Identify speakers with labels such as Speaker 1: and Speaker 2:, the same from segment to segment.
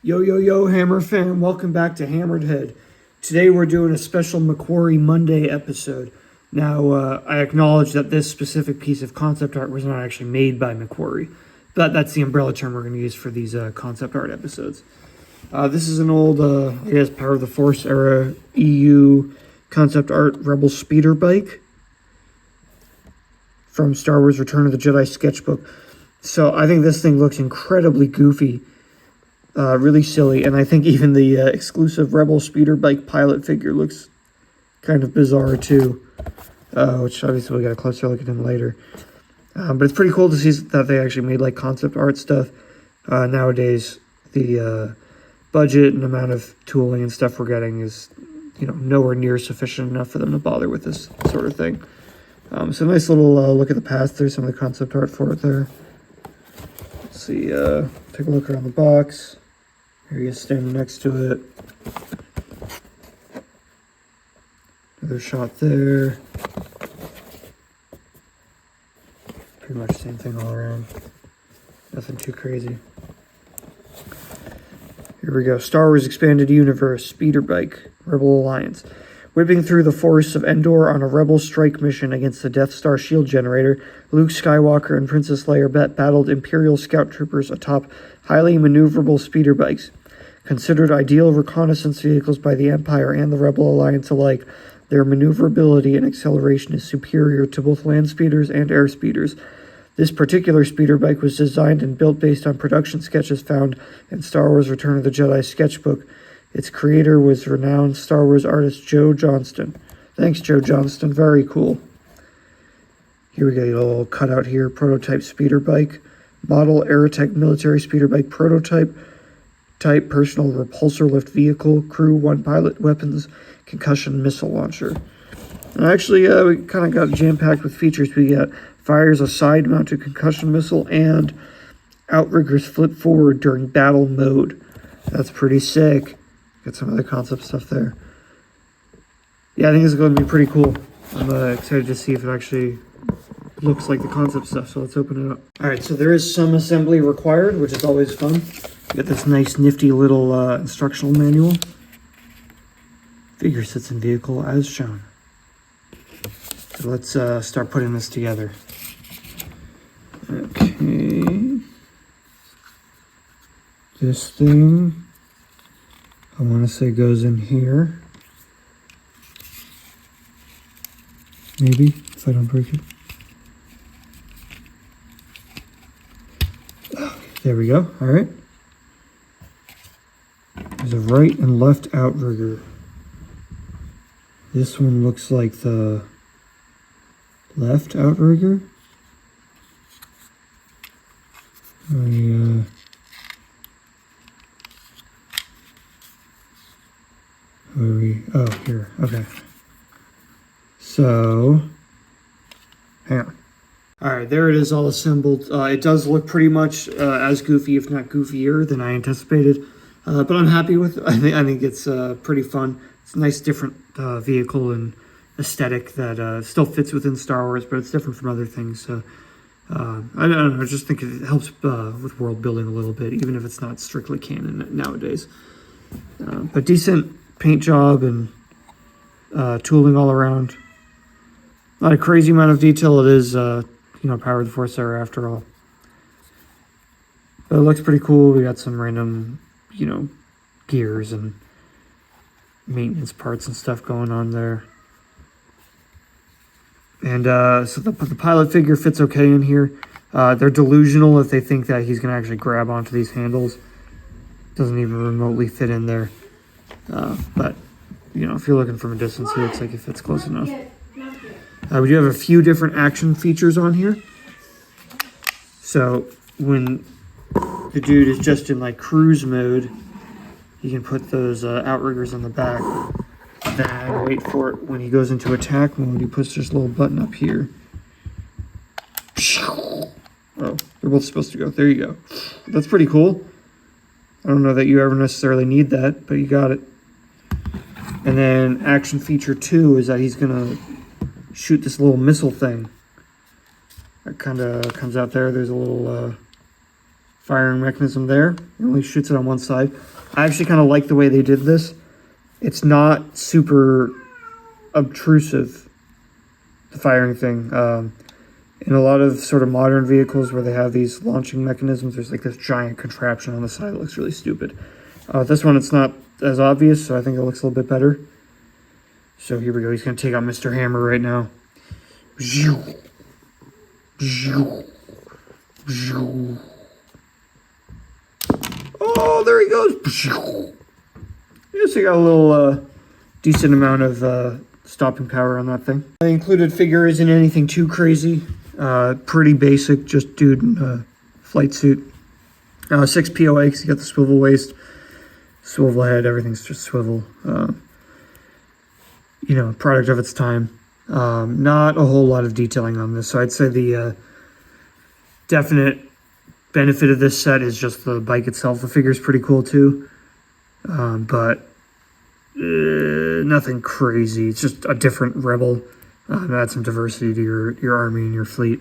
Speaker 1: Yo, yo, yo, Hammer fam, welcome back to HammeredHead. Today we're doing a special McQuarrie Monday episode. Now, I acknowledge that this specific piece of concept art was not actually made by McQuarrie, but that's the umbrella term we're going to use for these concept art episodes. This is an old, I guess, Power of the Force era EU concept art Rebel speeder bike from Star Wars Return of the Jedi sketchbook. So I think this thing looks incredibly goofy. Really silly, and I think even the exclusive Rebel speeder bike pilot figure looks kind of bizarre too, which obviously we'll get a closer look at him later. But it's pretty cool to see that they actually made like concept art stuff. Nowadays, the budget and amount of tooling and stuff we're getting is, nowhere near sufficient enough for them to bother with this sort of thing. So nice little look at the past. There's some of the concept art for it there. Let's see, take a look around the box. Here he is standing next to it. Another shot there. Pretty much the same thing all around. Nothing too crazy. Here we go. Star Wars Expanded Universe, Speeder Bike, Rebel Alliance. Whipping through the forests of Endor on a Rebel strike mission against the Death Star shield generator, Luke Skywalker and Princess Leia battled Imperial scout troopers atop highly maneuverable speeder bikes. Considered ideal reconnaissance vehicles by the Empire and the Rebel Alliance alike, their maneuverability and acceleration is superior to both land speeders and air speeders. This particular speeder bike was designed and built based on production sketches found in Star Wars Return of the Jedi sketchbook. Its creator was renowned Star Wars artist Joe Johnston. Thanks, Joe Johnston. Very cool. Here we go. A little cutout here. Prototype speeder bike. Model Aerotech military speeder bike prototype. Type personal repulsor lift vehicle. Crew 1 pilot. Weapons. Concussion missile launcher. And actually, we kind of got jam-packed with features. We got fires a side-mounted concussion missile and outriggers flip forward during battle mode. That's pretty sick. Got some other concept stuff there. Yeah, I think this is going to be pretty cool. I'm excited to see if it actually looks like the concept stuff, so let's open it up. Alright, so there is some assembly required, which is always fun. Got this nice nifty little instructional manual. Figure sits in vehicle as shown. So let's start putting this together. Okay. This thing, I want to say goes in here. Maybe, if I don't break it. There we go, all right. There's a right and left outrigger. This one looks like the left outrigger. Oh, here, okay. So, hang on. Alright, there it is all assembled. It does look pretty much as goofy, if not goofier, than I anticipated. But I'm happy with it. I think it's pretty fun. It's a nice different vehicle and aesthetic that still fits within Star Wars, but it's different from other things. So, I don't know, I just think it helps with world building a little bit, even if it's not strictly canon nowadays. But decent paint job and tooling all around. Not a crazy amount of detail. It is, Power of the Force era after all. But it looks pretty cool. We got some random, gears and maintenance parts and stuff going on there. And so the pilot figure fits okay in here. They're delusional if they think that he's going to actually grab onto these handles. Doesn't even remotely fit in there. But, if you're looking from a distance, he looks like he fits close enough. We do have a few different action features on here. So when the dude is just in like cruise mode, you can put those outriggers on the back. Then wait for it. When he goes into attack mode, he puts this little button up here. Oh, they're both supposed to go. There you go. That's pretty cool. I don't know that you ever necessarily need that, but you got it. And then action feature 2 is that he's going to shoot this little missile thing. That kind of comes out there. There's a little firing mechanism there. It only shoots it on one side. I actually kind of like the way they did this. It's not super obtrusive, the firing thing. In a lot of sort of modern vehicles where they have these launching mechanisms, there's like this giant contraption on the side that looks really stupid. This one, it's not as obvious, so I think it looks a little bit better. So here we go. He's going to take out Mr. Hammer right now. Oh, there he goes. Yes, he got a little decent amount of stopping power on that thing. The included figure isn't anything too crazy. Pretty basic, just dude in a flight suit. 6 POA because you got the swivel waist, swivel head, everything's just swivel. You know, product of its time. Not a whole lot of detailing on this, so I'd say the definite benefit of this set is just the bike itself. The figure's pretty cool too, but nothing crazy. It's just a different Rebel. Add some diversity to your army and your fleet.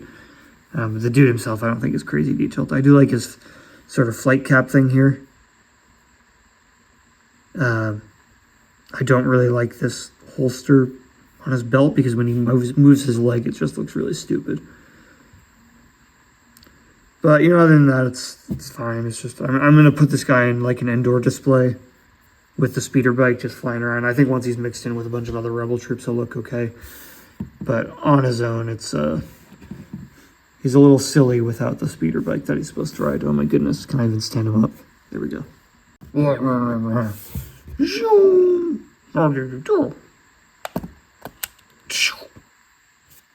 Speaker 1: The dude himself, I don't think is crazy detailed. I do like his sort of flight cap thing here. I don't really like this holster on his belt because when he moves his leg, it just looks really stupid. But, you know, other than that, it's fine. It's just, I'm going to put this guy in like an indoor display with the speeder bike just flying around. I think once he's mixed in with a bunch of other Rebel troops, he'll look okay. But on his own, it's he's a little silly without the speeder bike that he's supposed to ride. Oh my goodness, can I even stand him up? There we go.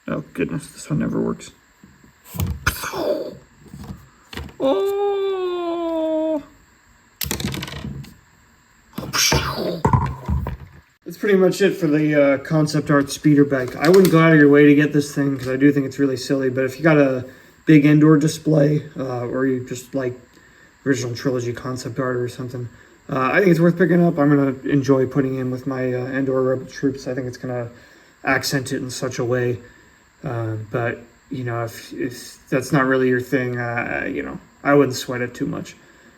Speaker 1: Oh goodness, this one never works. Oh! That's pretty much it for the concept art speeder bike. I wouldn't go out of your way to get this thing because I do think it's really silly, but if you got a big indoor display or you just like original trilogy concept art or something, I think it's worth picking up. I'm going to enjoy putting in with my indoor Rebel troops. I think it's going to accent it in such a way. But, you know, if that's not really your thing, you know, I wouldn't sweat it too much.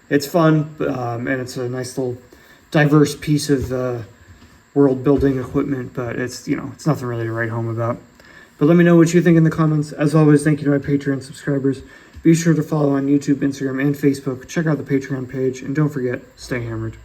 Speaker 1: It's fun, and it's a nice little diverse piece of world building equipment, but it's, you know, it's nothing really to write home about. But let me know what you think in the comments. As always, thank you to my Patreon subscribers. Be sure to follow on YouTube, Instagram, and Facebook. Check out the Patreon page, and don't forget, stay hammered.